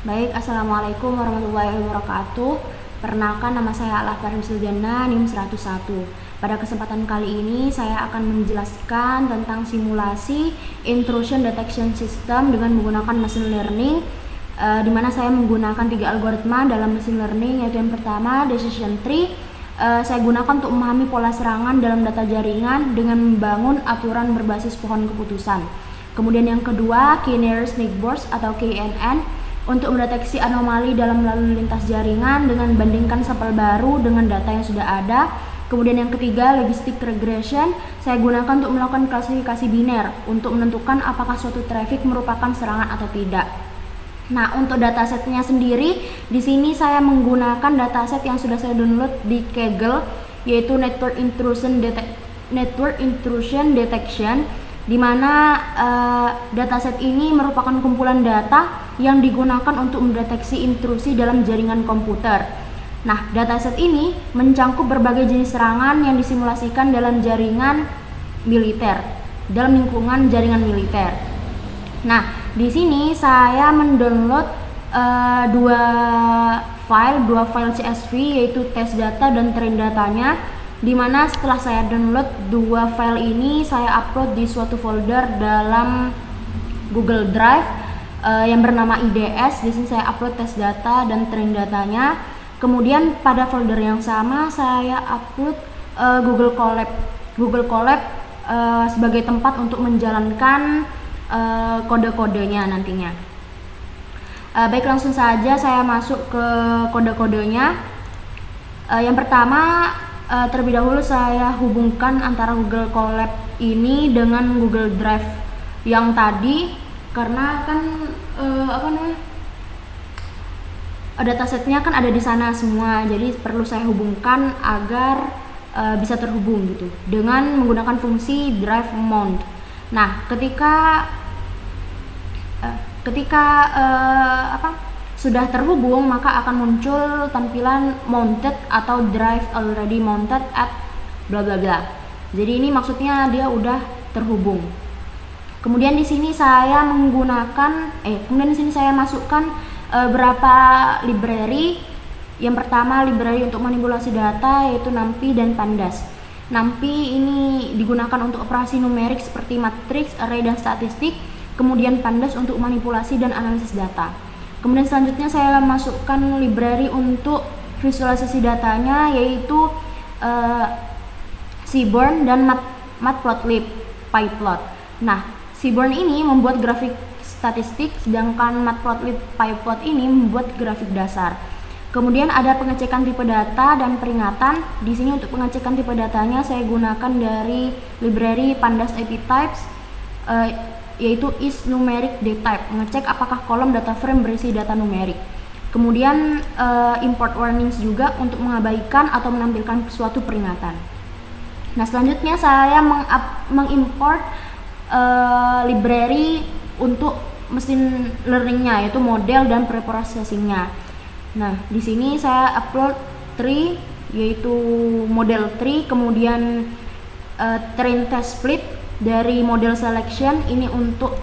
Baik, Assalamualaikum warahmatullahi wabarakatuh. Perkenalkan, nama saya Alaf Farisildana, NIM 101. Pada kesempatan kali ini saya akan menjelaskan tentang simulasi intrusion detection system dengan menggunakan machine learning, di mana saya menggunakan 3 algoritma dalam machine learning, yaitu yang pertama decision tree. Saya gunakan untuk memahami pola serangan dalam data jaringan dengan membangun aturan berbasis pohon keputusan. Kemudian yang kedua, key nearest neighbors atau KNN, untuk mendeteksi anomali dalam lalu lintas jaringan dengan bandingkan sampel baru dengan data yang sudah ada. Kemudian yang ketiga, logistic regression, saya gunakan untuk melakukan klasifikasi biner untuk menentukan apakah suatu traffic merupakan serangan atau tidak. Nah, untuk datasetnya sendiri, di sini saya menggunakan dataset yang sudah saya download di Kaggle, yaitu Network Intrusion Detection, di mana dataset ini merupakan kumpulan data yang digunakan untuk mendeteksi intrusi dalam jaringan komputer. Nah, dataset ini mencangkup berbagai jenis serangan yang disimulasikan dalam jaringan militer, dalam lingkungan jaringan militer. Nah, di sini saya mendownload dua file CSV, yaitu test data dan train datanya, dimana setelah saya download dua file ini, saya upload di suatu folder dalam Google Drive yang bernama IDS. Di sini saya upload test data dan train datanya. Kemudian pada folder yang sama saya upload Google Colab sebagai tempat untuk menjalankan kode-kodenya nantinya. Baik, langsung saja saya masuk ke kode-kodenya. Yang pertama, terlebih dahulu saya hubungkan antara Google Colab ini dengan Google Drive yang tadi, karena kan datasetnya kan ada di sana semua, jadi perlu saya hubungkan agar bisa terhubung gitu dengan menggunakan fungsi drive mount. Nah, ketika sudah terhubung, maka akan muncul tampilan mounted atau drive already mounted at bla bla bla. Jadi ini maksudnya dia udah terhubung. Kemudian di sini saya masukkan beberapa library. Yang pertama, library untuk manipulasi data, yaitu NumPy dan Pandas. NumPy ini digunakan untuk operasi numerik seperti matriks, array, dan statistik. Kemudian Pandas untuk manipulasi dan analisis data. Kemudian selanjutnya saya masukkan library untuk visualisasi datanya, yaitu Seaborn dan Matplotlib PyPlot. Nah, Seaborn ini membuat grafik statistik, sedangkan Matplotlib PyPlot ini membuat grafik dasar. Kemudian ada pengecekan tipe data dan peringatan. Di sini untuk pengecekan tipe datanya saya gunakan dari library Pandas IP Types, yaitu isNumeric dtype, mengecek apakah kolom data frame berisi data numerik. Kemudian import warnings juga untuk mengabaikan atau menampilkan suatu peringatan. Nah, selanjutnya saya mengimport library untuk mesin learningnya, yaitu model dan preprocessingnya. Nah, di sini saya upload tree, yaitu model tree, kemudian train test split dari model selection ini untuk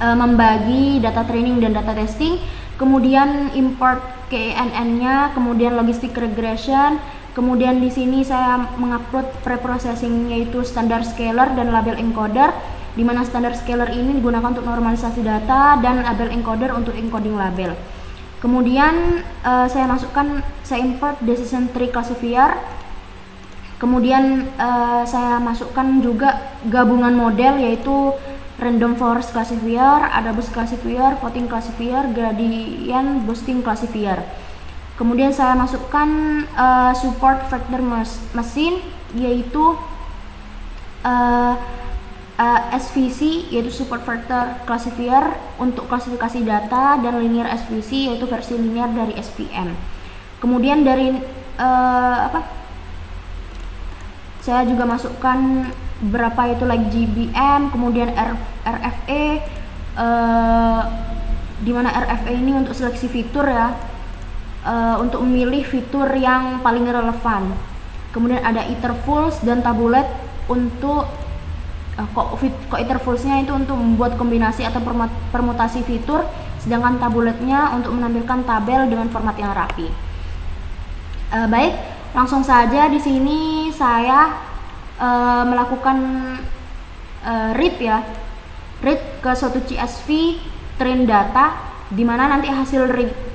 membagi data training dan data testing. Kemudian import KNN-nya, kemudian logistic regression. Kemudian di sini saya mengupload preprocessing, yaitu standard scaler dan label encoder, di mana standard scaler ini digunakan untuk normalisasi data dan label encoder untuk encoding label. Kemudian saya import decision tree classifier. Kemudian saya masukkan juga gabungan model, yaitu random forest classifier, AdaBoost classifier, voting classifier, gradient boosting classifier. Kemudian saya masukkan support vector machine, yaitu SVC, yaitu support vector classifier untuk klasifikasi data, dan linear SVC, yaitu versi linear dari SVM. Kemudian dari saya juga masukkan berapa, yaitu like GBM, kemudian RFA, di mana RFA ini untuk seleksi fitur ya, untuk memilih fitur yang paling relevan. Kemudian ada iterfulls dan tabulate untuk intervalsnya itu untuk membuat kombinasi atau permutasi fitur sedangkan tabuletnya untuk menampilkan tabel dengan format yang rapi. Baik, langsung saja di sini saya melakukan read ke suatu CSV train data, dimana nanti hasil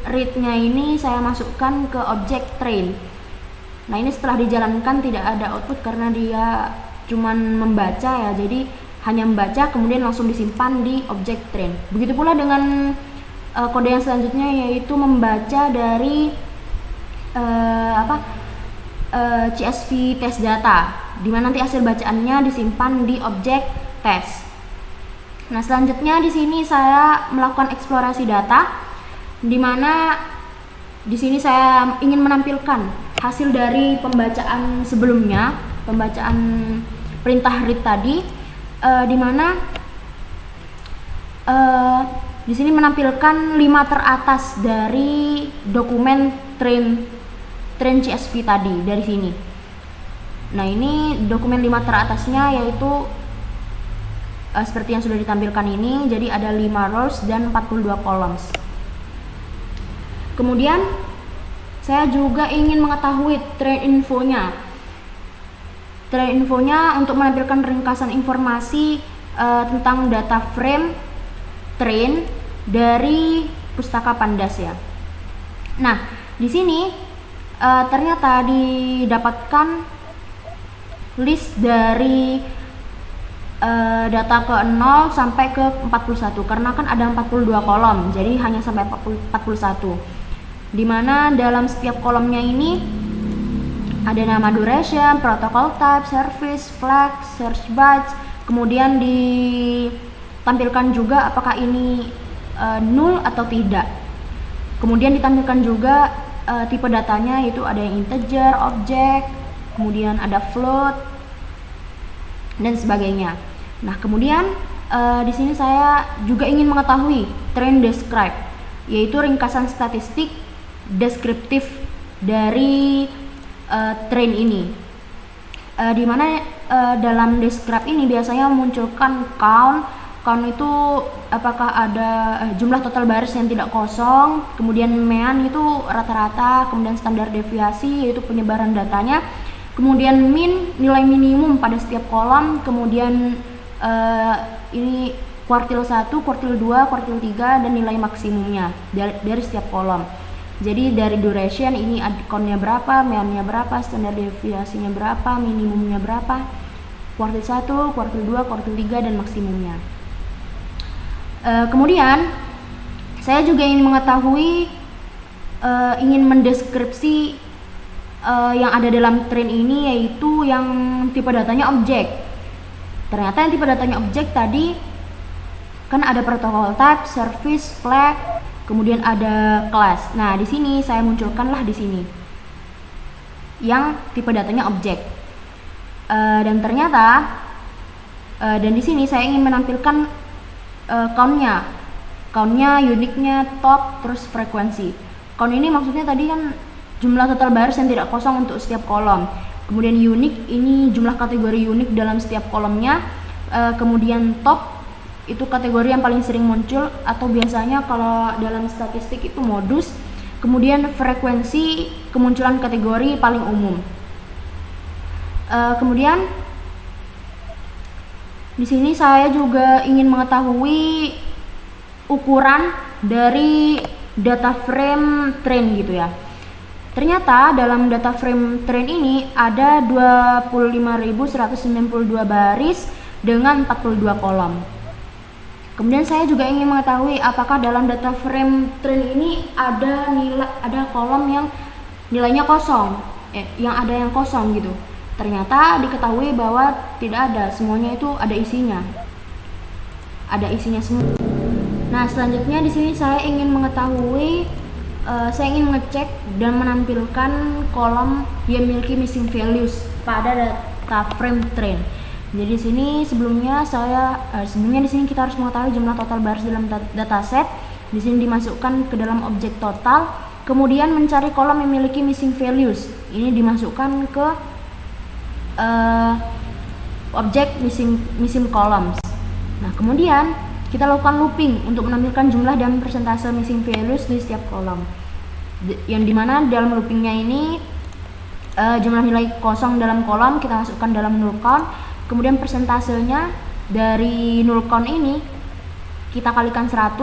read-nya ini saya masukkan ke objek train. Nah, ini setelah dijalankan tidak ada output karena dia cuman membaca ya, jadi hanya membaca kemudian langsung disimpan di objek train. Begitu pula dengan kode yang selanjutnya, yaitu membaca dari CSV test data, dimana nanti hasil bacaannya disimpan di objek test. Nah, selanjutnya di sini saya melakukan eksplorasi data, dimana di sini saya ingin menampilkan hasil dari pembacaan sebelumnya, pembacaan perintah read tadi, dimana di sini menampilkan 5 teratas dari dokumen train CSV tadi dari sini. Nah, ini dokumen 5 teratasnya yaitu seperti yang sudah ditampilkan ini. Jadi ada 5 rows dan 42 columns. Kemudian saya juga ingin mengetahui train infonya. Train infonya untuk menampilkan ringkasan informasi tentang data frame train dari pustaka Pandas ya. Nah, di sini ternyata didapatkan list dari data ke 0 sampai ke 41, karena kan ada 42 kolom, jadi hanya sampai 41, dimana dalam setiap kolomnya ini ada nama duration, protocol type, service, flag, search bytes, kemudian ditampilkan juga apakah ini null atau tidak. Kemudian ditampilkan juga tipe datanya, yaitu ada yang integer, object, kemudian ada float dan sebagainya. Nah, kemudian di sini saya juga ingin mengetahui train describe, yaitu ringkasan statistik deskriptif dari train ini, di mana dalam describe ini biasanya memunculkan count itu apakah ada jumlah total baris yang tidak kosong, kemudian mean itu rata-rata, kemudian standar deviasi yaitu penyebaran datanya, kemudian min nilai minimum pada setiap kolom, kemudian ini kuartil 1, kuartil 2, kuartil 3 dan nilai maksimumnya dari setiap kolom. Jadi dari duration ini count-nya berapa, mean-nya berapa, standar deviasinya berapa, minimumnya berapa, kuartil 1, kuartil 2, kuartil 3 dan maksimumnya. Kemudian saya juga ingin mengetahui, ingin mendeskripsi yang ada dalam train ini, yaitu yang tipe datanya objek. Ternyata yang tipe datanya objek tadi kan ada protocol type, service, flag, kemudian ada class. Nah, di sini saya munculkanlah di sini yang tipe datanya objek. Dan ternyata dan di sini saya ingin menampilkan count-nya, unique-nya, top, terus frekuensi. Count ini maksudnya tadi kan jumlah total baris yang tidak kosong untuk setiap kolom. Kemudian unique ini jumlah kategori unik dalam setiap kolomnya. Kemudian top itu kategori yang paling sering muncul atau biasanya kalau dalam statistik itu modus. Kemudian frekuensi kemunculan kategori paling umum. Kemudian di sini saya juga ingin mengetahui ukuran dari data frame train gitu ya. Ternyata dalam data frame train ini ada 25.192 baris dengan 42 kolom. Kemudian saya juga ingin mengetahui apakah dalam data frame train ini ada kolom yang nilainya kosong, yang ada yang kosong gitu. Ternyata diketahui bahwa tidak ada, semuanya itu ada isinya. Ada isinya semua. Nah, selanjutnya di sini saya ingin mengetahui, saya ingin mengecek dan menampilkan kolom yang memiliki missing values pada data frame train. Jadi di sini sebelumnya di sini kita harus mengetahui jumlah total baris dalam dataset. Di sini dimasukkan ke dalam objek total, kemudian mencari kolom yang memiliki missing values. Ini dimasukkan ke objek missing columns. Nah, kemudian kita lakukan looping untuk menampilkan jumlah dan persentase missing values di setiap kolom. Yang dimana dalam loopingnya ini jumlah nilai kosong dalam kolom kita masukkan dalam null count, kemudian persentasenya dari null count ini kita kalikan 100,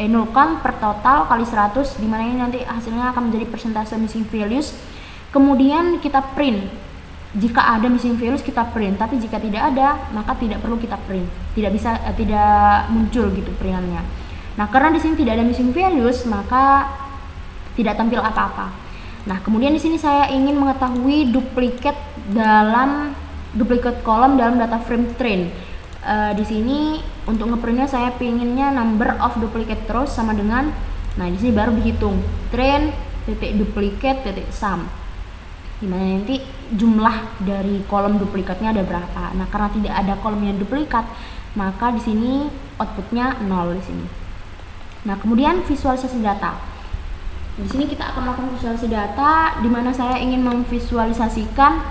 null count per total kali 100, dimana ini nanti hasilnya akan menjadi persentase missing values. Kemudian kita print. Jika ada missing values kita print, tapi jika tidak ada maka tidak perlu kita print, tidak muncul gitu printannya. Nah, karena di sini tidak ada missing values maka tidak tampil apa-apa. Nah, kemudian di sini saya ingin mengetahui duplicate kolom dalam data frame train. Di sini untuk ngeprintnya saya pinginnya number of duplicate rows sama dengan, nah di sini baru dihitung train titik duplicate titik sum, dimana nanti jumlah dari kolom duplikatnya ada berapa. Nah, karena tidak ada kolom yang duplikat maka di sini outputnya 0 di sini. Nah, kemudian visualisasi data. Di sini kita akan melakukan visualisasi data, di mana saya ingin memvisualisasikan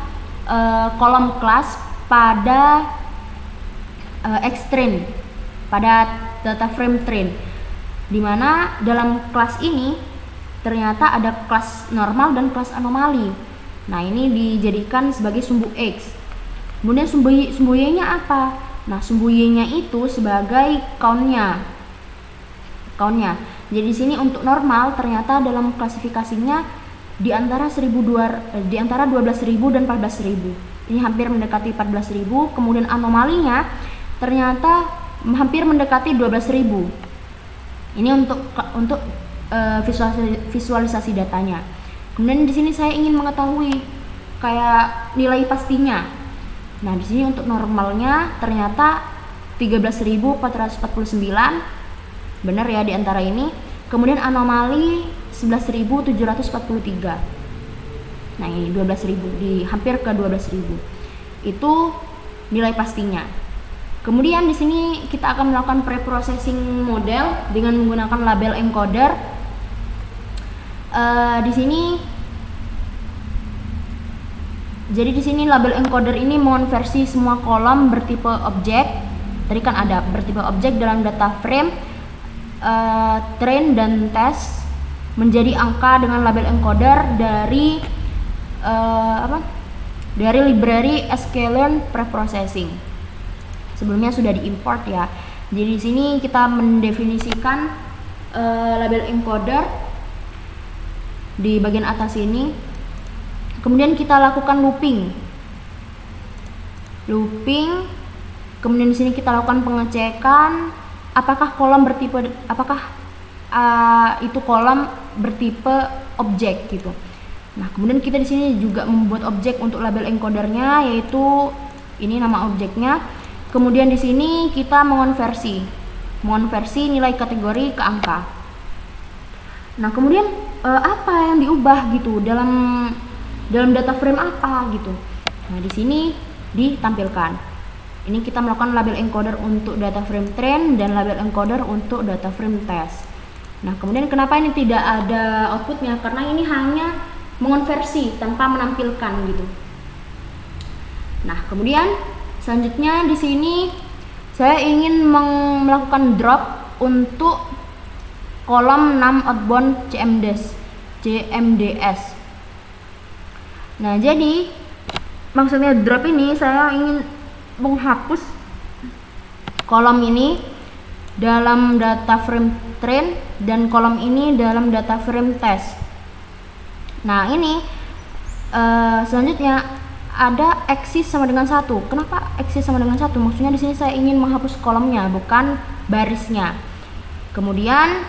kolom kelas pada X-train, pada data frame train, di mana dalam kelas ini ternyata ada kelas normal dan kelas anomali. Nah, ini dijadikan sebagai sumbu X. Kemudian sumbu Y-nya apa? Nah, sumbu Y-nya itu sebagai count-nya. Jadi di sini untuk normal ternyata dalam klasifikasinya di antara 12.000 dan 14.000. Ini hampir mendekati 14.000. Kemudian anomalinya ternyata hampir mendekati 12.000. Ini untuk visualisasi datanya. Kemudian di sini saya ingin mengetahui kayak nilai pastinya. Nah, di sini untuk normalnya ternyata 13.449, benar ya di antara ini. Kemudian anomali 11.743. Nah, ini 12.000, di hampir ke 12.000. Itu nilai pastinya. Kemudian di sini kita akan melakukan preprocessing model dengan menggunakan label encoder. Di sini label encoder ini mengonversi semua kolom bertipe objek. Tadi kan ada bertipe objek dalam data frame, train dan test menjadi angka dengan label encoder dari library sklearn preprocessing. Sebelumnya sudah diimport ya. Jadi di sini kita mendefinisikan label encoder di bagian atas ini. Kemudian kita lakukan looping. Kemudian di sini kita lakukan pengecekan apakah itu kolom bertipe objek gitu. Nah, kemudian kita di sini juga membuat objek untuk label encodernya, yaitu ini nama objeknya. Kemudian di sini kita mengonversi nilai kategori ke angka. Nah, kemudian apa yang diubah gitu dalam data frame apa gitu. Nah, di sini ditampilkan. Ini kita melakukan label encoder untuk data frame train dan label encoder untuk data frame test. Nah, kemudian kenapa ini tidak ada outputnya? Karena ini hanya mengonversi tanpa menampilkan gitu. Nah, kemudian selanjutnya di sini saya ingin melakukan drop untuk kolom num outbound CMDS. Nah, jadi maksudnya drop ini saya ingin menghapus kolom ini dalam data frame train dan kolom ini dalam data frame test. Nah, ini selanjutnya ada eksis sama dengan 1. Kenapa eksis sama dengan 1? Maksudnya di sini saya ingin menghapus kolomnya, bukan barisnya. Kemudian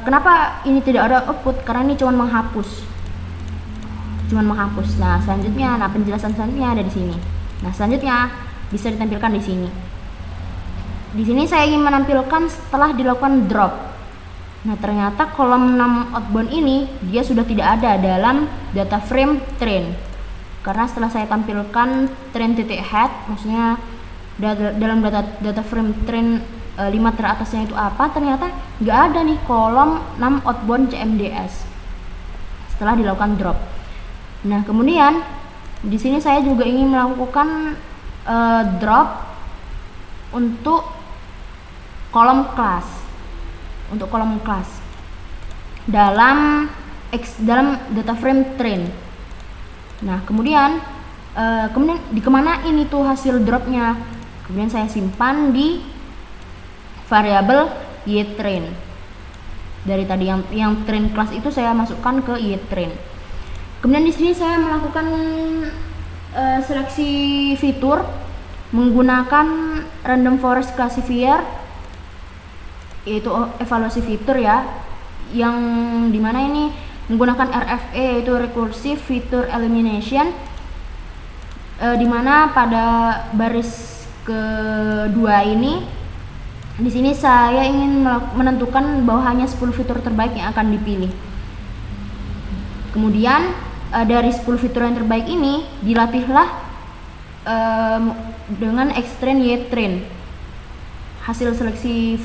kenapa ini tidak ada output? Karena ini cuma menghapus. Nah, selanjutnya, penjelasan selanjutnya ada di sini. Nah, selanjutnya bisa ditampilkan di sini. Di sini saya ingin menampilkan setelah dilakukan drop. Nah, ternyata kolom num outbound ini dia sudah tidak ada dalam data frame train. Karena setelah saya tampilkan train.head, maksudnya dalam data frame train 5 teratasnya itu apa, ternyata nggak ada nih kolom num outbound CMDS setelah dilakukan drop. Nah, kemudian di sini saya juga ingin melakukan drop untuk kolom kelas, dalam data frame train. Nah, kemudian dikemanain itu hasil dropnya? Kemudian saya simpan di variabel yTrain. Dari tadi yang train class itu saya masukkan ke yTrain. Kemudian di sini saya melakukan seleksi fitur menggunakan random forest classifier, yaitu evaluasi fitur ya, yang dimana ini menggunakan RFE, yaitu recursive feature elimination, dimana pada baris kedua ini di sini saya ingin menentukan bahwa hanya 10 fitur terbaik yang akan dipilih. Kemudian dari 10 fitur yang terbaik ini dilatihlah dengan extrain yTrain. Hasil seleksi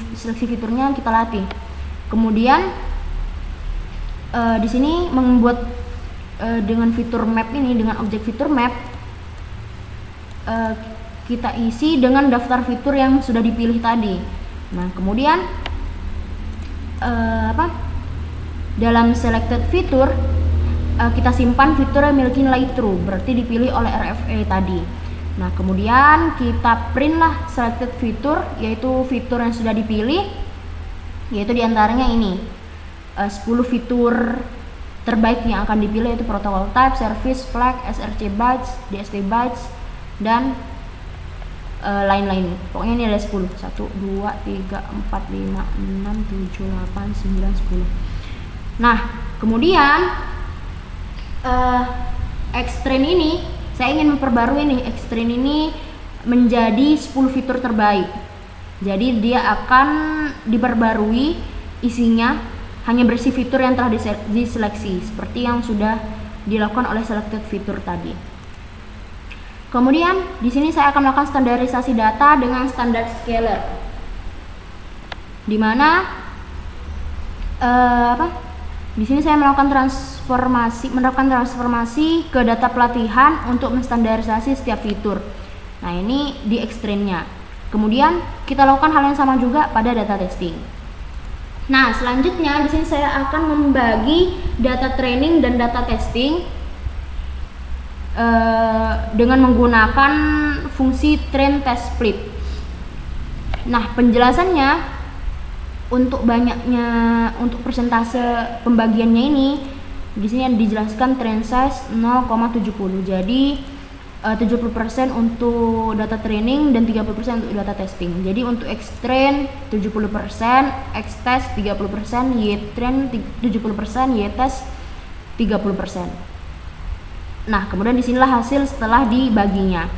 fiturnya kita latih. Kemudian di sini membuat dengan fitur map ini, dengan objek fitur map, kita isi dengan daftar fitur yang sudah dipilih tadi. Nah, kemudian dalam selected fitur kita simpan fitur yang memiliki nilai true, berarti dipilih oleh RFE tadi. Nah, kemudian kita print lah selected fitur, yaitu fitur yang sudah dipilih, yaitu diantaranya ini 10 fitur terbaik yang akan dipilih, yaitu protocol type, service, flag, SRC bytes, DST bytes, dan lain-lain. Pokoknya ini ada 10. 1, 2, 3, 4, 5, 6, 7, 8, 9, 10. Nah, kemudian extrain ini saya ingin memperbarui nih, extrain ini menjadi 10 fitur terbaik. Jadi dia akan diperbarui, isinya hanya bersih fitur yang telah diseleksi seperti yang sudah dilakukan oleh selected fitur tadi. Kemudian di sini saya akan melakukan standarisasi data dengan standar scaler, di mana di sini saya menerapkan transformasi ke data pelatihan untuk menstandarisasi setiap fitur. Nah, ini di extrainnya. Kemudian kita lakukan hal yang sama juga pada data testing. Nah, selanjutnya di sini saya akan membagi data training dan data testing dengan menggunakan fungsi train test split. Nah, penjelasannya untuk persentase pembagiannya ini di sini dijelaskan train size 0,70. Jadi 70% untuk data training dan 30% untuk data testing. Jadi untuk X-train 70%, X-test 30%, Y-train 70%, Y-test 30%. Nah, kemudian disinilah hasil setelah dibaginya.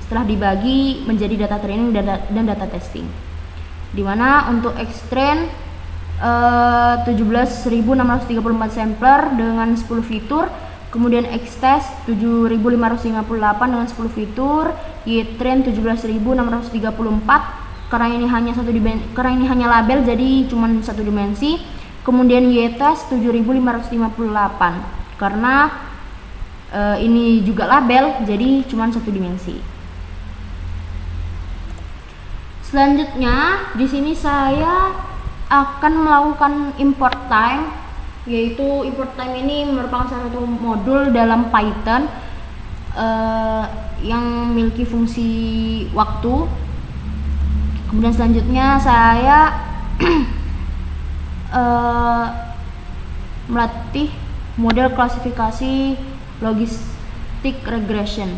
Setelah dibagi menjadi data training dan data testing. Dimana untuk X-train 17.634 sampler dengan 10 fitur, kemudian X-test 7.558 dengan 10 fitur, Y-train 17.634 karena ini hanya label jadi cuma satu dimensi, kemudian Y-test 7.558 karena ini juga label jadi cuma satu dimensi. Selanjutnya di sini saya akan melakukan import time, yaitu import time ini merupakan salah satu modul dalam Python yang memiliki fungsi waktu. Kemudian selanjutnya saya melatih model klasifikasi logistic regression.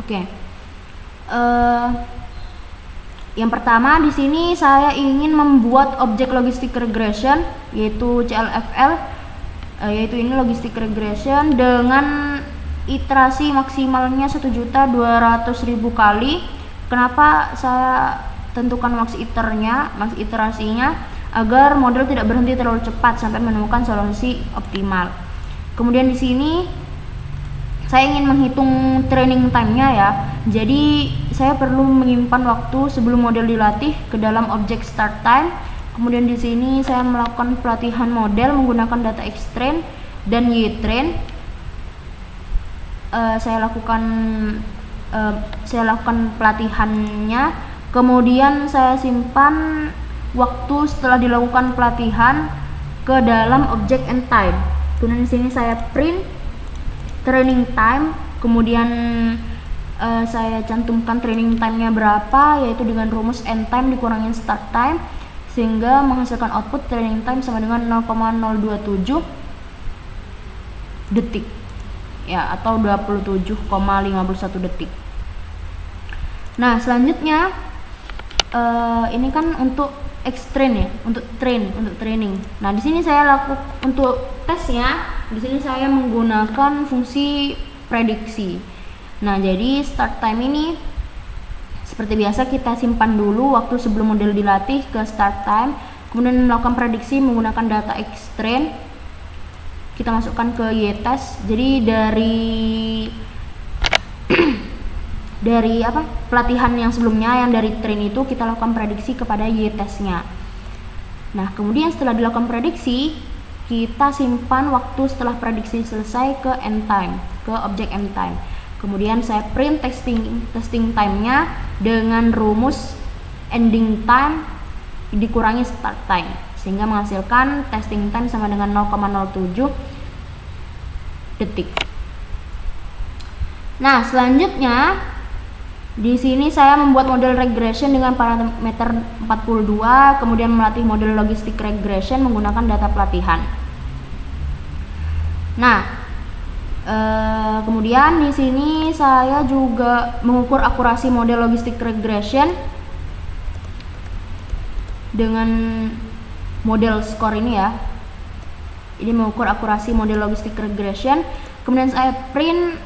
Oke. Yang pertama di sini saya ingin membuat objek logistic regression, yaitu CLFL, yaitu ini logistic regression dengan iterasi maksimalnya 1.200.000 kali. Kenapa saya tentukan max iterasinya? Agar model tidak berhenti terlalu cepat sampai menemukan solusi optimal. Kemudian di sini saya ingin menghitung training time-nya ya. Jadi saya perlu menyimpan waktu sebelum model dilatih ke dalam objek start time. Kemudian di sini saya melakukan pelatihan model menggunakan data X-train dan Y-train. saya lakukan pelatihannya, kemudian saya simpan waktu setelah dilakukan pelatihan ke dalam object and time. Kemudian di sini saya print training time, kemudian saya cantumkan training time-nya berapa, yaitu dengan rumus end time dikurangin start time, sehingga menghasilkan output training time sama dengan 0,027 detik ya, atau 27,51 detik. Nah, selanjutnya ini kan untuk train ya, untuk training. Nah, di sini saya untuk tesnya, di sini saya menggunakan fungsi prediksi. Nah, jadi start time ini seperti biasa kita simpan dulu waktu sebelum model dilatih ke start time, kemudian melakukan prediksi menggunakan data xtrain. Kita masukkan ke y-test. Jadi dari pelatihan yang sebelumnya yang dari train itu kita lakukan prediksi kepada y-testnya. Nah, kemudian setelah dilakukan prediksi, kita simpan waktu setelah prediksi selesai ke end time, ke objek end time. Kemudian saya print testing time-nya dengan rumus ending time dikurangi start time, sehingga menghasilkan testing time sama dengan 0,07 detik. Nah, selanjutnya di sini saya membuat model regression dengan parameter 42, kemudian melatih model logistik regression menggunakan data pelatihan. Nah, kemudian di sini saya juga mengukur akurasi model logistik regression dengan model score ini ya. Ini mengukur akurasi model logistik regression. Kemudian saya print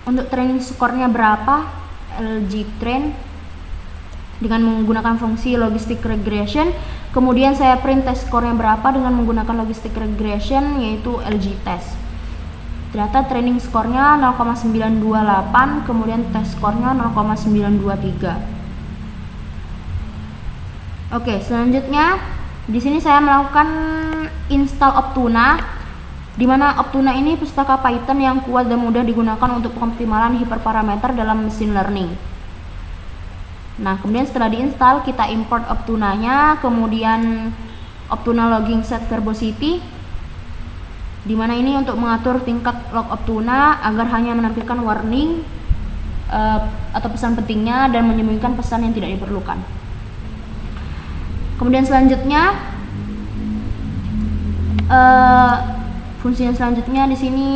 untuk training score-nya berapa, lgtrain, dengan menggunakan fungsi logistik regression. Kemudian saya print test score-nya berapa dengan menggunakan logistik regression, yaitu lgtest. Ternyata training score-nya 0,928, kemudian test score-nya 0,923. Oke, selanjutnya di sini saya melakukan install Optuna, di mana Optuna ini pustaka Python yang kuat dan mudah digunakan untuk pengoptimalan hiperparameter dalam machine learning. Nah, kemudian setelah diinstal, kita import Optuna-nya, kemudian Optuna logging set verbosity, di mana ini untuk mengatur tingkat log Optuna agar hanya menampilkan warning atau pesan pentingnya dan menyembunyikan pesan yang tidak diperlukan. Kemudian selanjutnya fungsi yang selanjutnya di sini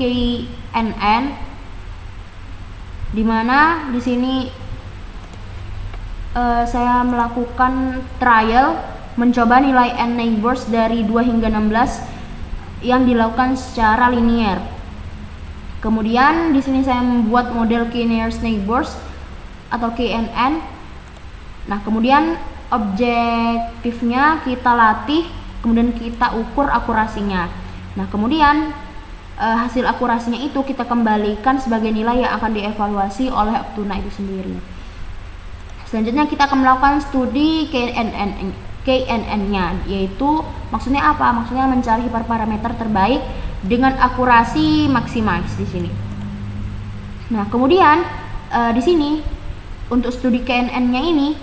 KNN, di mana di sini saya melakukan trial mencoba nilai n neighbors dari 2 hingga 16 yang dilakukan secara linier. Kemudian di sini saya membuat model k-nearest neighbors atau KNN. Nah, kemudian objektifnya kita latih, kemudian kita ukur akurasinya. Nah, kemudian hasil akurasinya itu kita kembalikan sebagai nilai yang akan dievaluasi oleh Optuna itu sendiri. Selanjutnya kita akan melakukan studi KNN-nya, yaitu maksudnya apa? Maksudnya mencari hiperparameter terbaik dengan akurasi maksimalis di sini. Nah, kemudian di sini untuk studi KNN-nya ini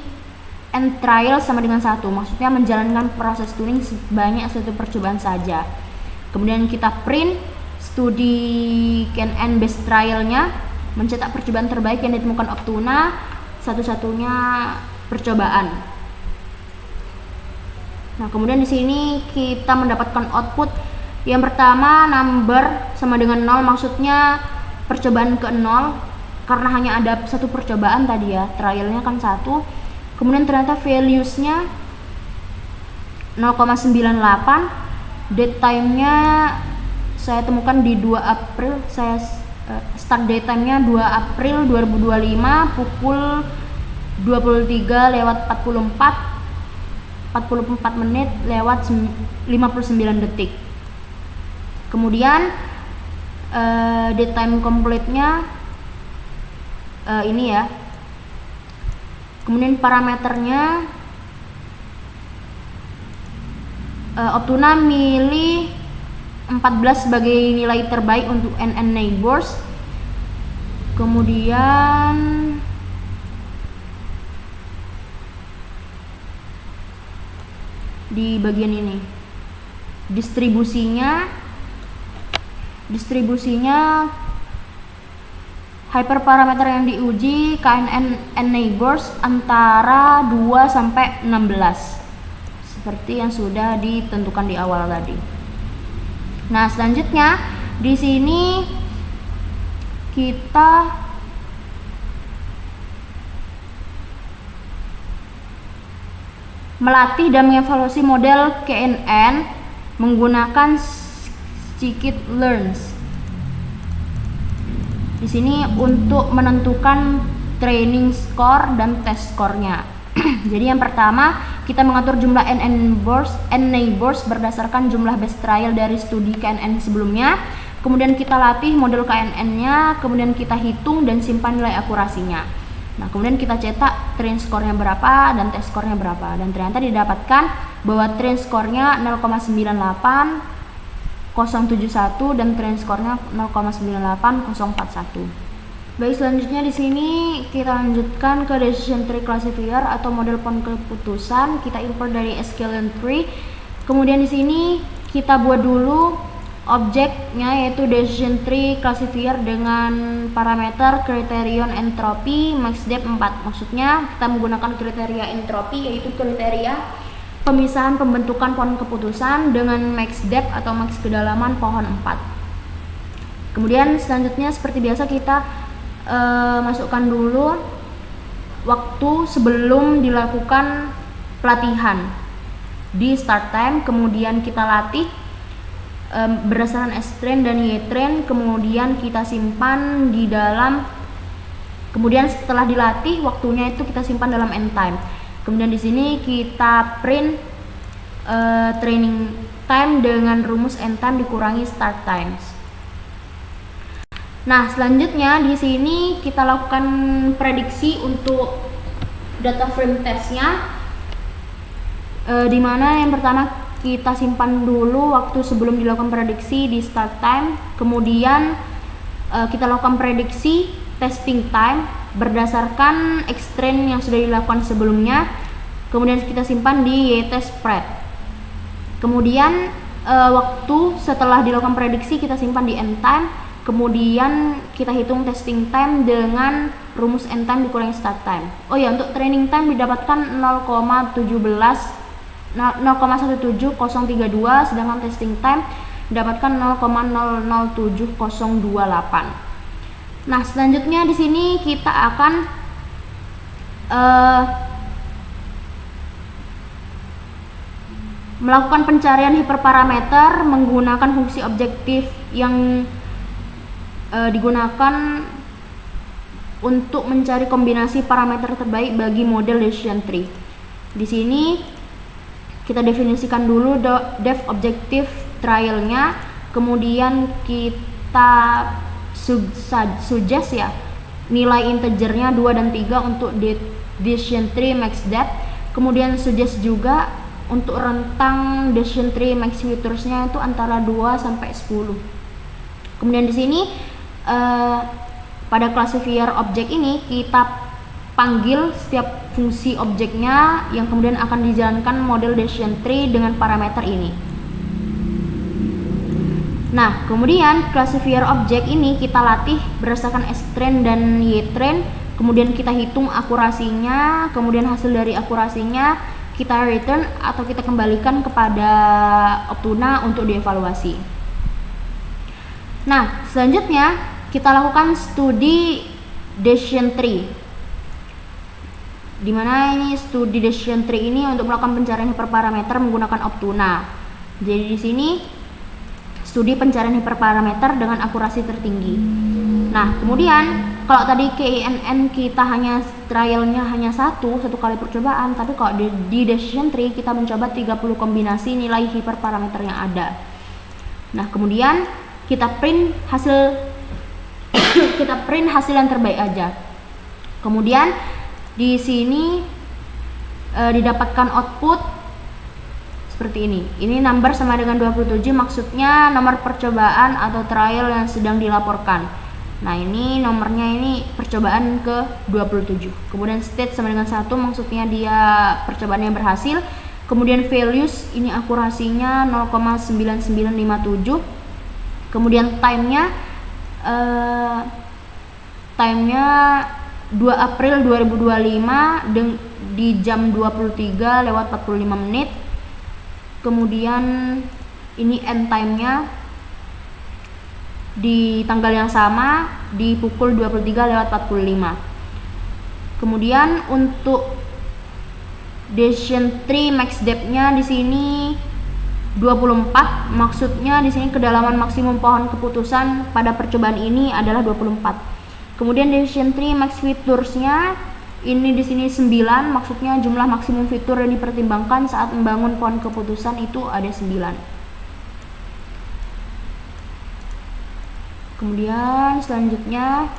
n trial sama dengan 1, maksudnya menjalankan proses tuning sebanyak 1 percobaan saja. Kemudian kita print studi KNN base trial-nya, mencetak percobaan terbaik yang ditemukan Optuna, satu-satunya percobaan. Nah, kemudian di sini kita mendapatkan output yang pertama number sama dengan 0, maksudnya percobaan ke 0 karena hanya ada 1 percobaan tadi ya, trialnya kan 1. Kemudian ternyata values-nya 0,98. Date time-nya saya temukan di 2 April. Saya start date time-nya 2 April 2025 pukul 23:44 menit lewat 59 detik. Kemudian date time complete-nya ini ya. Kemudian parameternya Optuna milih 14 sebagai nilai terbaik untuk NN neighbors. Kemudian di bagian ini distribusinya hyperparameter yang diuji KNN and neighbors antara 2 sampai 16 seperti yang sudah ditentukan di awal tadi. Nah, selanjutnya di sini kita melatih dan mengevaluasi model KNN menggunakan scikit-learns. Di sini untuk menentukan training score dan test score-nya. Jadi yang pertama, kita mengatur jumlah n neighbors berdasarkan jumlah base trial dari studi KNN sebelumnya. Kemudian kita latih model KNN-nya, kemudian kita hitung dan simpan nilai akurasinya. Nah, kemudian kita cetak train score-nya berapa dan test score-nya berapa. Dan ternyata didapatkan bahwa train score-nya 0,98071 dan train score-nya 0,98041. Baik, selanjutnya di sini kita lanjutkan ke decision tree classifier atau model pohon keputusan. Kita import dari sklearn tree. Kemudian di sini kita buat dulu objeknya, yaitu decision tree classifier dengan parameter criterion entropy max depth 4. Maksudnya kita menggunakan kriteria entropy, yaitu kriteria pemisahan pembentukan pohon keputusan dengan max depth atau max kedalaman pohon 4. Kemudian selanjutnya seperti biasa kita masukkan dulu waktu sebelum dilakukan pelatihan di start time, kemudian kita latih berdasarkan S-train dan Y-train, kemudian kita simpan di dalam, kemudian setelah dilatih waktunya itu kita simpan dalam end time. Kemudian di sini kita print training time dengan rumus end time dikurangi start times. Nah, selanjutnya di sini kita lakukan prediksi untuk data frame testnya, di mana yang pertama kita simpan dulu waktu sebelum dilakukan prediksi di start time, kemudian kita lakukan prediksi testing time berdasarkan X-train yang sudah dilakukan sebelumnya, kemudian kita simpan di Y-test spread. Kemudian waktu setelah dilakukan prediksi kita simpan di end time, kemudian kita hitung testing time dengan rumus end time dikurangi start time. Oh ya, untuk training time didapatkan 0,17032, sedangkan testing time didapatkan 0,007028. Nah, selanjutnya di sini kita akan melakukan pencarian hiperparameter menggunakan fungsi objektif yang digunakan untuk mencari kombinasi parameter terbaik bagi model decision tree. Di sini kita definisikan dulu depth objective trialnya, kemudian kita suggest ya nilai integernya 2 dan 3 untuk decision tree max depth, kemudian suggest juga untuk rentang decision tree max featuresnya itu antara 2 sampai 10. Kemudian di sini pada classifier objek ini kita panggil setiap fungsi objeknya yang kemudian akan dijalankan model decision tree dengan parameter ini. Nah, kemudian classifier objek ini kita latih berdasarkan S-train dan Y-train, kemudian kita hitung akurasinya, kemudian hasil dari akurasinya kita return atau kita kembalikan kepada Optuna untuk dievaluasi. Nah, selanjutnya kita lakukan studi decision tree, dimana ini studi decision tree ini untuk melakukan pencarian hiperparameter menggunakan Optuna. Jadi di sini studi pencarian hiperparameter dengan akurasi tertinggi. Nah, kemudian kalau tadi KNN kita hanya trialnya hanya satu kali percobaan, tapi kalau di decision tree kita mencoba 30 kombinasi nilai hiperparameter yang ada. Nah, kemudian kita print hasil yang terbaik aja. Kemudian di sini didapatkan output seperti ini. Ini number sama dengan 27, maksudnya nomor percobaan atau trial yang sedang dilaporkan. Nah, ini nomornya ini percobaan ke 27. Kemudian state sama dengan 1, maksudnya dia percobaannya berhasil. Kemudian values ini akurasinya 0,9957. Kemudian timenya 2 April 2025 di jam 23:45. Kemudian ini end time-nya di tanggal yang sama di pukul 23:45. Kemudian untuk decision tree max depth-nya di sini 24, maksudnya di sini kedalaman maksimum pohon keputusan pada percobaan ini adalah 24. Kemudian decision tree max features-nya ini di sini 9, maksudnya jumlah maksimum fitur yang dipertimbangkan saat membangun pohon keputusan itu ada 9. Kemudian selanjutnya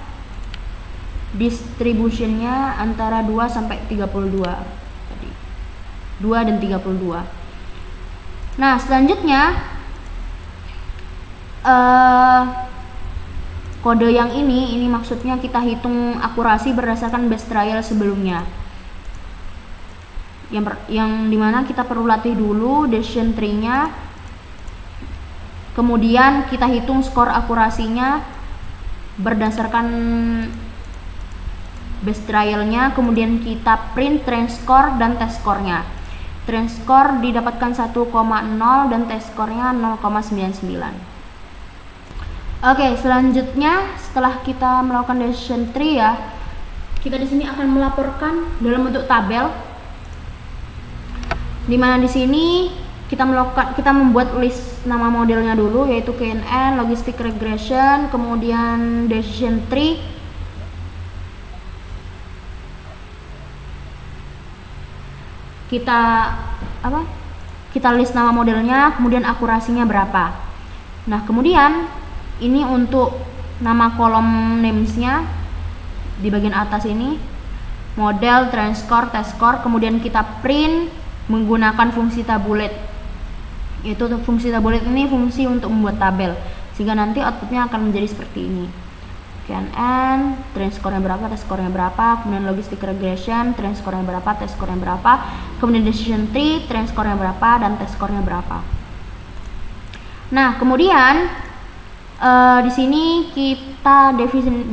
distributionnya antara 2 sampai 32 tadi, 2 dan 32. Nah, selanjutnya kode yang ini maksudnya kita hitung akurasi berdasarkan base trial sebelumnya, yang dimana kita perlu latih dulu decision tree-nya, kemudian kita hitung skor akurasinya berdasarkan base trial-nya, kemudian kita print trend score dan test score-nya. Trend score didapatkan 1,0 dan test score-nya 0,99. Oke, selanjutnya setelah kita melakukan decision tree ya, kita di sini akan melaporkan dalam bentuk tabel, dimana di sini kita membuat list nama modelnya dulu, yaitu KNN, logistic regression, kemudian decision tree. Kita list nama modelnya, kemudian akurasinya berapa. Nah, kemudian ini untuk nama kolom names-nya di bagian atas ini, model, trend score, test score, kemudian kita print menggunakan fungsi tabulate. Yaitu fungsi tabulate ini fungsi untuk membuat tabel, sehingga nanti outputnya akan menjadi seperti ini. KNN, trend score-nya berapa, test score-nya berapa, kemudian logistic regression, trend score-nya berapa, test score-nya berapa, kemudian decision tree, trend score-nya berapa, dan test score-nya berapa. Nah, kemudian di sini kita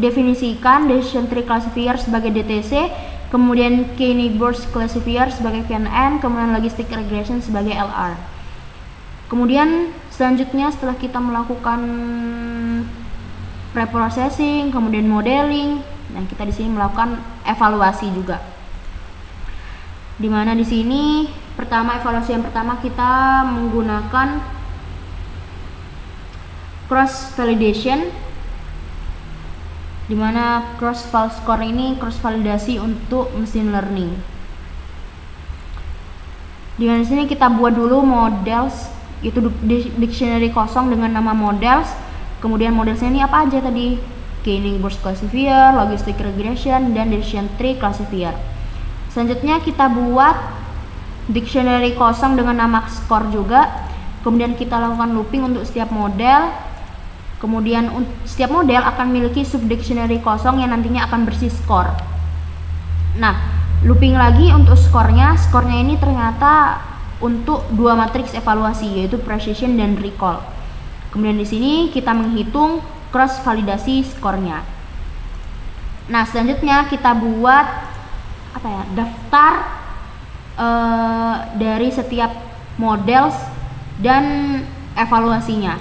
definisikan decision tree classifier sebagai DTC, kemudian key neighbors classifier sebagai KNN, kemudian logistic regression sebagai LR. Kemudian selanjutnya setelah kita melakukan preprocessing, kemudian modeling, dan kita di sini melakukan evaluasi juga. Dimana di sini evaluasi yang pertama kita menggunakan cross validation, dimana cross val score ini cross validasi untuk machine learning. Dimana di sini kita buat dulu models, itu dictionary kosong dengan nama models. Kemudian modelsnya ini apa aja tadi? Key neighbors classifier, logistic regression, dan decision tree classifier. Selanjutnya kita buat dictionary kosong dengan nama score juga. Kemudian kita lakukan looping untuk setiap model. Kemudian setiap model akan memiliki subdictionary kosong yang nantinya akan bersih score. Nah, looping lagi untuk skornya. Skornya ini ternyata untuk 2 matriks evaluasi, yaitu precision dan recall. Kemudian di sini kita menghitung cross validasi skornya. Nah, selanjutnya kita buat daftar dari setiap models dan evaluasinya.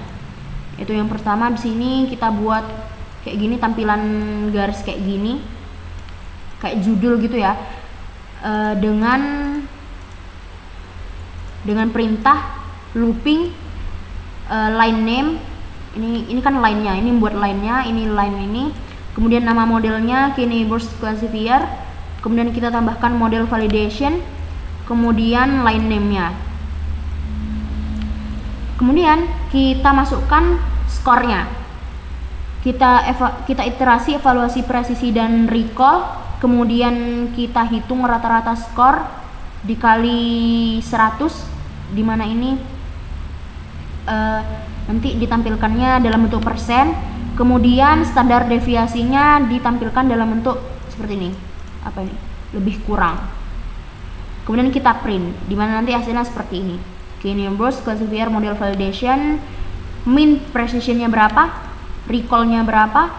Itu yang pertama di sini kita buat kayak gini, tampilan garis kayak gini, kayak judul gitu ya, dengan perintah looping line name. Ini kan line-nya, ini buat line-nya, ini line ini. Kemudian nama modelnya key neighbors classifier. Kemudian kita tambahkan model validation, kemudian line name-nya. Kemudian kita masukkan skornya. Kita iterasi evaluasi presisi dan recall. Kemudian kita hitung rata-rata skor dikali 100, dimana ini nanti ditampilkannya dalam bentuk persen. Kemudian standar deviasinya ditampilkan dalam bentuk seperti ini. Apa ini? Lebih kurang. Kemudian kita print, dimana nanti hasilnya seperti ini. K-Nimbus classifier model validation, mean precisionnya berapa, recall-nya berapa,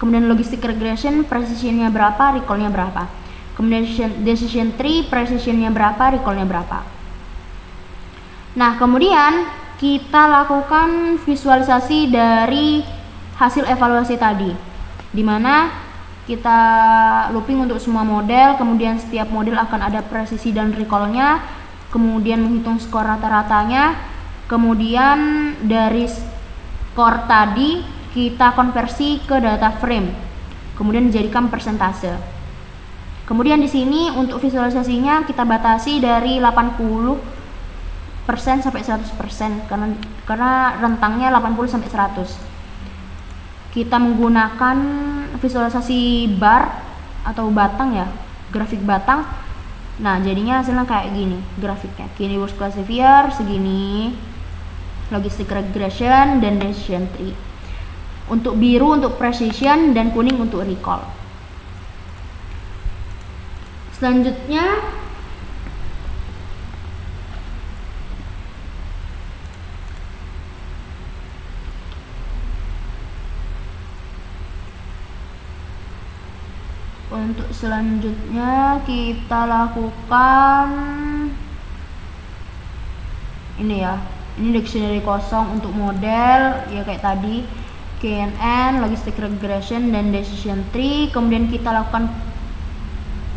kemudian logistic regression precisionnya berapa, recall-nya berapa, kemudian decision tree precisionnya berapa, recall-nya berapa. Nah, kemudian kita lakukan visualisasi dari hasil evaluasi tadi, dimana kita looping untuk semua model, kemudian setiap model akan ada presisi dan recall-nya, kemudian menghitung skor rata-ratanya, kemudian dari skor tadi kita konversi ke data frame, kemudian dijadikan persentase. Kemudian di sini untuk visualisasinya kita batasi dari 80% sampai 100% karena rentangnya 80 sampai 100. Kita menggunakan visualisasi bar atau batang ya, grafik batang. Nah, jadinya hasilnya kayak gini grafiknya. K-Nimbus classifier segini, logistic regression dan decision tree. Untuk biru untuk precision dan kuning untuk recall. Selanjutnya kita lakukan ini ya, ini dictionary kosong untuk model ya kayak tadi, KNN, logistic regression dan decision tree. Kemudian kita lakukan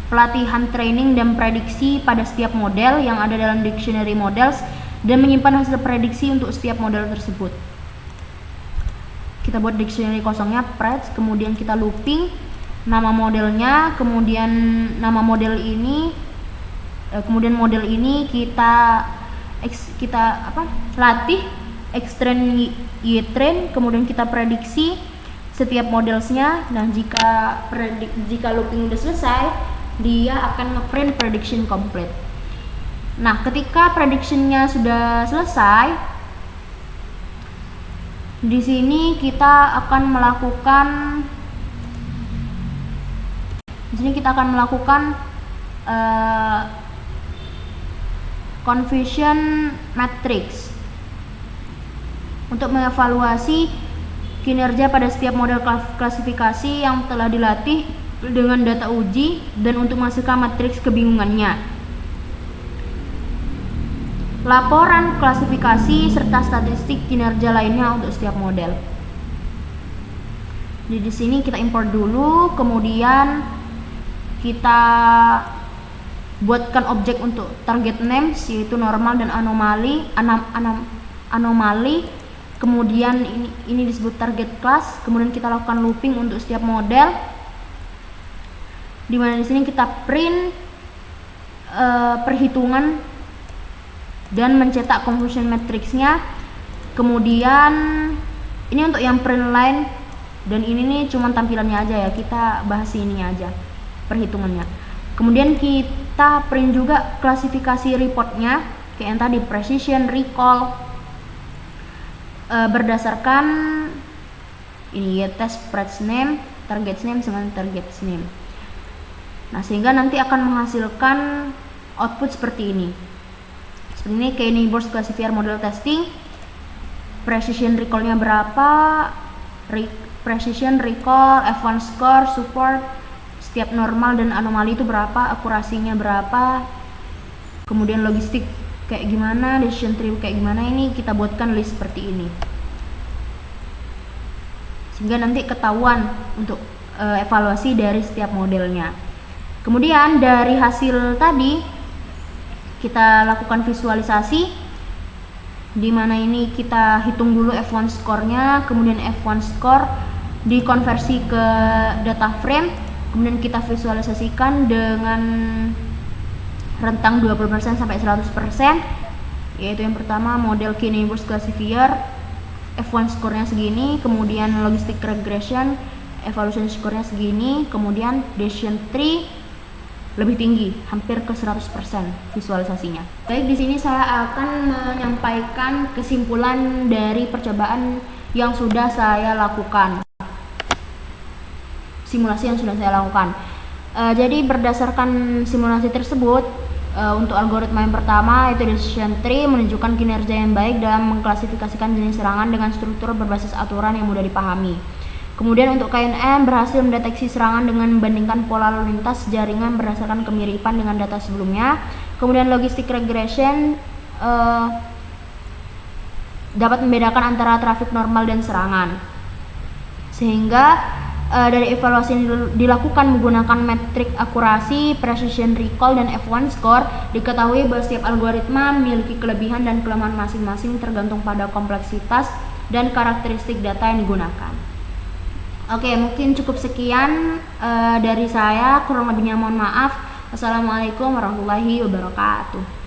pelatihan training dan prediksi pada setiap model yang ada dalam dictionary models dan menyimpan hasil prediksi untuk setiap model tersebut. Kita buat dictionary kosongnya preds, kemudian kita looping nama modelnya, kemudian nama model ini, kemudian model ini kita latih extrain y-train, kemudian kita prediksi setiap modelsnya. Nah, jika looping udah selesai, dia akan ngeprint prediction complete. Nah, ketika predictionnya sudah selesai, di sini kita akan melakukan confusion matrix untuk mengevaluasi kinerja pada setiap model klasifikasi yang telah dilatih dengan data uji dan untuk menghasilkan matriks kebingungannya, laporan klasifikasi serta statistik kinerja lainnya untuk setiap model. Jadi di sini kita import dulu, kemudian kita buatkan objek untuk target names yaitu normal dan anomali. Kemudian ini disebut target class. Kemudian kita lakukan looping untuk setiap model. Dimana di sini kita print perhitungan dan mencetak confusion matrixnya. Kemudian ini untuk yang print line dan ini nih cuma tampilannya aja ya. Kita bahas ininya aja, perhitungannya. Kemudian kita print juga klasifikasi reportnya kayak yang tadi, precision, recall, berdasarkan ini ya, test spreads name, target name sama target name. Nah, sehingga nanti akan menghasilkan output seperti ini. Seperti ini, K-Nimbus classifier model testing, precision recall-nya berapa, precision, recall, F1 score, support, setiap normal dan anomali itu berapa, akurasinya berapa, kemudian logistik kayak gimana, decision tree kayak gimana. Ini kita buatkan list seperti ini sehingga nanti ketahuan untuk evaluasi dari setiap modelnya. Kemudian dari hasil tadi kita lakukan visualisasi, dimana ini kita hitung dulu F1 score-nya, kemudian F1 score dikonversi ke data frame, kemudian kita visualisasikan dengan rentang 20% sampai 100%, yaitu yang pertama model K-Nimbus classifier, F1 score-nya segini, kemudian logistic regression, evaluation score-nya segini, kemudian decision tree lebih tinggi, hampir ke 100% visualisasinya. Baik, di sini saya akan menyampaikan kesimpulan dari percobaan yang sudah saya lakukan. Jadi berdasarkan simulasi tersebut, untuk algoritma yang pertama yaitu decision tree menunjukkan kinerja yang baik dalam mengklasifikasikan jenis serangan dengan struktur berbasis aturan yang mudah dipahami. Kemudian untuk KNN berhasil mendeteksi serangan dengan membandingkan pola lalu lintas jaringan berdasarkan kemiripan dengan data sebelumnya. Kemudian logistic regression dapat membedakan antara trafik normal dan serangan. Sehingga dari evaluasi yang dilakukan menggunakan metrik akurasi, precision recall, dan F1 score, diketahui bahwa setiap algoritma memiliki kelebihan dan kelemahan masing-masing tergantung pada kompleksitas dan karakteristik data yang digunakan. Oke, mungkin cukup sekian dari saya, kurang lebihnya mohon maaf. Assalamualaikum warahmatullahi wabarakatuh.